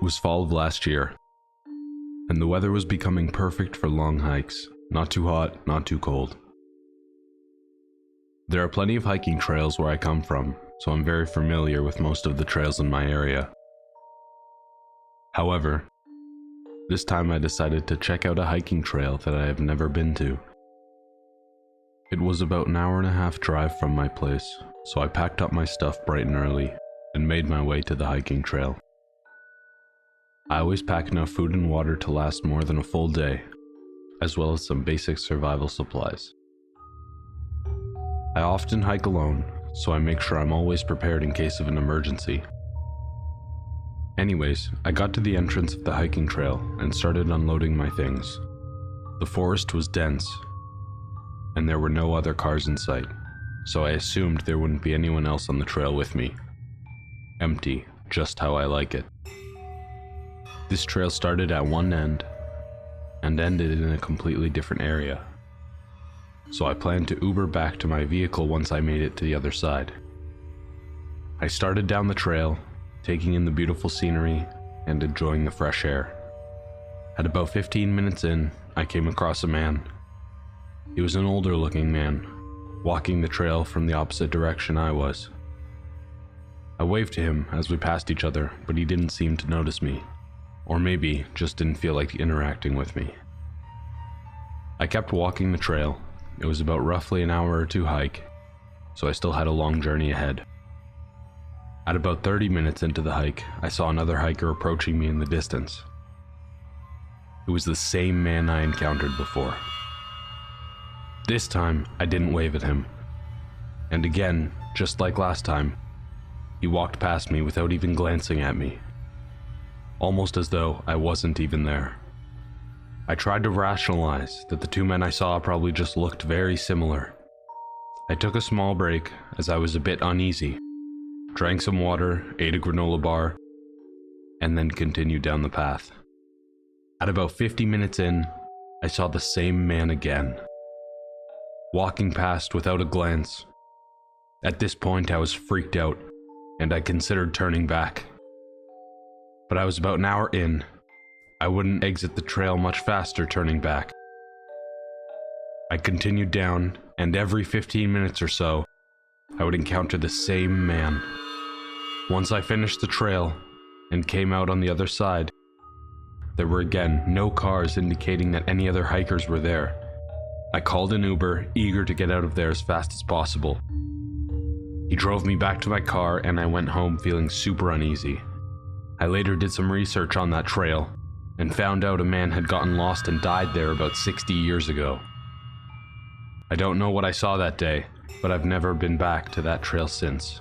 was fall of last year, and the weather was becoming perfect for long hikes. Not too hot, not too cold. There are plenty of hiking trails where I come from, so I'm very familiar with most of the trails in my area. However, this time I decided to check out a hiking trail that I have never been to. It was about an hour and a half drive from my place, so I packed up my stuff bright and early and made my way to the hiking trail. I always pack enough food and water to last more than a full day, as well as some basic survival supplies. I often hike alone, so I make sure I'm always prepared in case of an emergency. Anyways, I got to the entrance of the hiking trail and started unloading my things. The forest was dense, and there were no other cars in sight, so I assumed there wouldn't be anyone else on the trail with me. Empty, just how I like it. This trail started at one end and ended in a completely different area, so I planned to Uber back to my vehicle once I made it to the other side. I started down the trail, taking in the beautiful scenery and enjoying the fresh air. At about 15 minutes in, I came across a man. He was an older looking man, walking the trail from the opposite direction I was. I waved to him as we passed each other, but he didn't seem to notice me. Or maybe just didn't feel like interacting with me. I kept walking the trail. It was about roughly an hour or two hike, so I still had a long journey ahead. At about 30 minutes into the hike, I saw another hiker approaching me in the distance. It was the same man I encountered before. This time, I didn't wave at him. And again, just like last time, he walked past me without even glancing at me. Almost as though I wasn't even there. I tried to rationalize that the two men I saw probably just looked very similar. I took a small break as I was a bit uneasy, drank some water, ate a granola bar, and then continued down the path. At about 50 minutes in, I saw the same man again, walking past without a glance. At this point, I was freaked out, and I considered turning back. But I was about an hour in. I wouldn't exit the trail much faster turning back. I continued down, and every 15 minutes or so, I would encounter the same man. Once I finished the trail and came out on the other side, there were again no cars indicating that any other hikers were there. I called an Uber, eager to get out of there as fast as possible. He drove me back to my car, and I went home feeling super uneasy. I later did some research on that trail and found out a man had gotten lost and died there about 60 years ago. I don't know what I saw that day, but I've never been back to that trail since.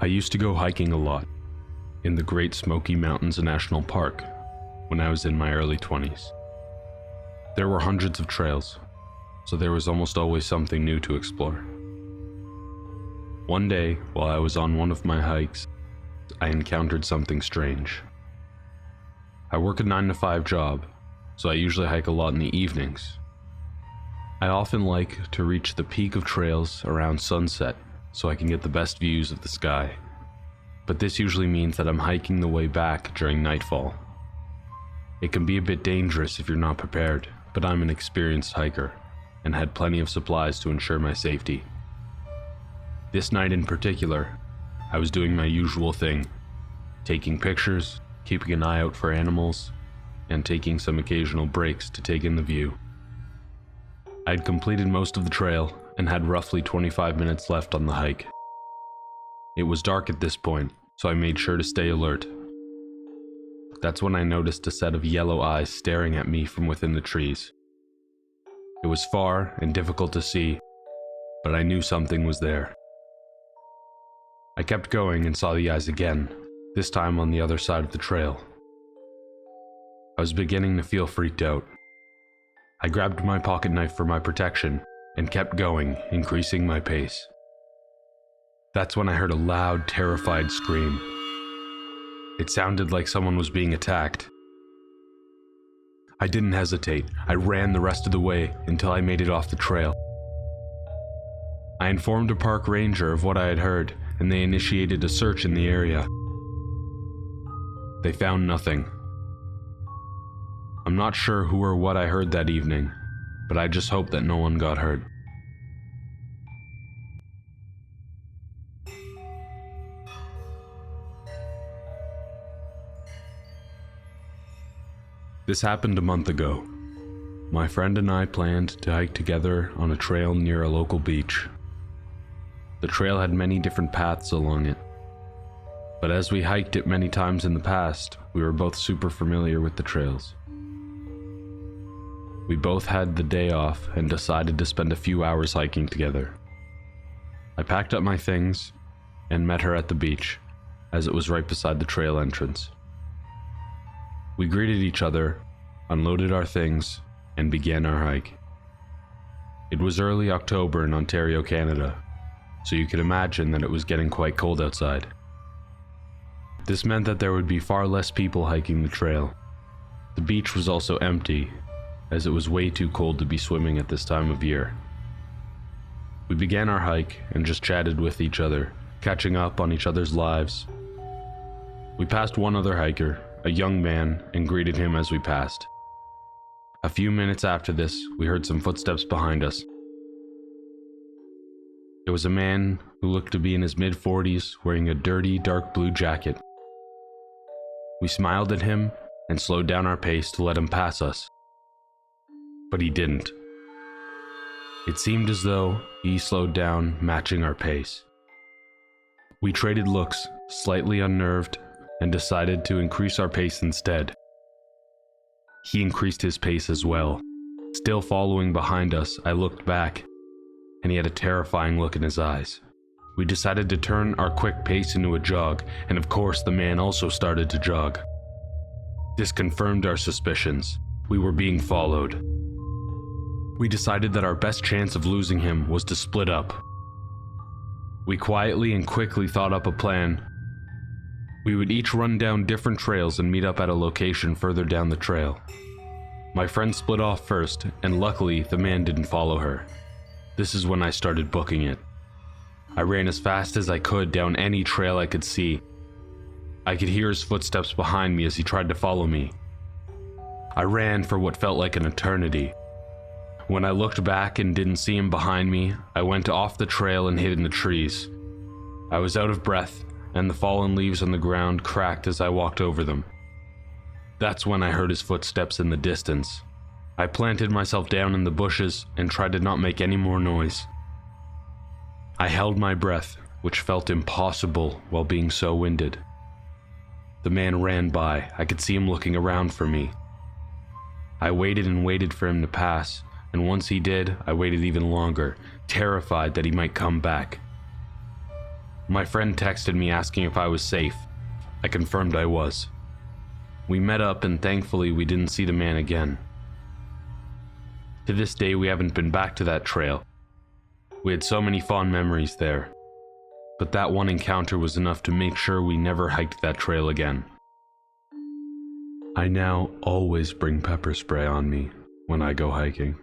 I used to go hiking a lot in the Great Smoky Mountains National Park when I was in my early 20s. There were hundreds of trails, so there was almost always something new to explore. One day, while I was on one of my hikes, I encountered something strange. I work a 9-to-5 job, so I usually hike a lot in the evenings. I often like to reach the peak of trails around sunset so I can get the best views of the sky. But this usually means that I'm hiking the way back during nightfall. It can be a bit dangerous if you're not prepared, but I'm an experienced hiker and had plenty of supplies to ensure my safety. This night in particular, I was doing my usual thing, taking pictures, keeping an eye out for animals, and taking some occasional breaks to take in the view. I had completed most of the trail and had roughly 25 minutes left on the hike. It was dark at this point, so I made sure to stay alert. That's when I noticed a set of yellow eyes staring at me from within the trees. It was far and difficult to see, but I knew something was there. I kept going and saw the eyes again, this time on the other side of the trail. I was beginning to feel freaked out. I grabbed my pocket knife for my protection and kept going, increasing my pace. That's when I heard a loud, terrified scream. It sounded like someone was being attacked. I didn't hesitate. I ran the rest of the way until I made it off the trail. I informed a park ranger of what I had heard, and they initiated a search in the area. They found nothing. I'm not sure who or what I heard that evening, but I just hope that no one got hurt. This happened a month ago. My friend and I planned to hike together on a trail near a local beach. The trail had many different paths along it, but as we hiked it many times in the past, we were both super familiar with the trails. We both had the day off and decided to spend a few hours hiking together. I packed up my things and met her at the beach, as it was right beside the trail entrance. We greeted each other, unloaded our things, and began our hike. It was early October in Ontario, Canada, so you could imagine that it was getting quite cold outside. This meant that there would be far less people hiking the trail. The beach was also empty, as it was way too cold to be swimming at this time of year. We began our hike and just chatted with each other, catching up on each other's lives. We passed one other hiker, a young man, and greeted him as we passed. A few minutes after this, we heard some footsteps behind us. It was a man who looked to be in his mid-40s, wearing a dirty, dark blue jacket. We smiled at him and slowed down our pace to let him pass us. But he didn't. It seemed as though he slowed down, matching our pace. We traded looks, slightly unnerved, and decided to increase our pace instead. He increased his pace as well. Still following behind us, I looked back, and he had a terrifying look in his eyes. We decided to turn our quick pace into a jog, and of course the man also started to jog. This confirmed our suspicions. We were being followed. We decided that our best chance of losing him was to split up. We quietly and quickly thought up a plan. We would each run down different trails and meet up at a location further down the trail. My friend split off first, and luckily the man didn't follow her. This is when I started booking it. I ran as fast as I could down any trail I could see. I could hear his footsteps behind me as he tried to follow me. I ran for what felt like an eternity. When I looked back and didn't see him behind me, I went off the trail and hid in the trees. I was out of breath, and the fallen leaves on the ground cracked as I walked over them. That's when I heard his footsteps in the distance. I planted myself down in the bushes and tried to not make any more noise. I held my breath, which felt impossible while being so winded. The man ran by. I could see him looking around for me. I waited and waited for him to pass, and once he did, I waited even longer, terrified that he might come back. My friend texted me asking if I was safe. I confirmed I was. We met up, and thankfully we didn't see the man again. To this day, we haven't been back to that trail. We had so many fond memories there, but that one encounter was enough to make sure we never hiked that trail again. I now always bring pepper spray on me when I go hiking.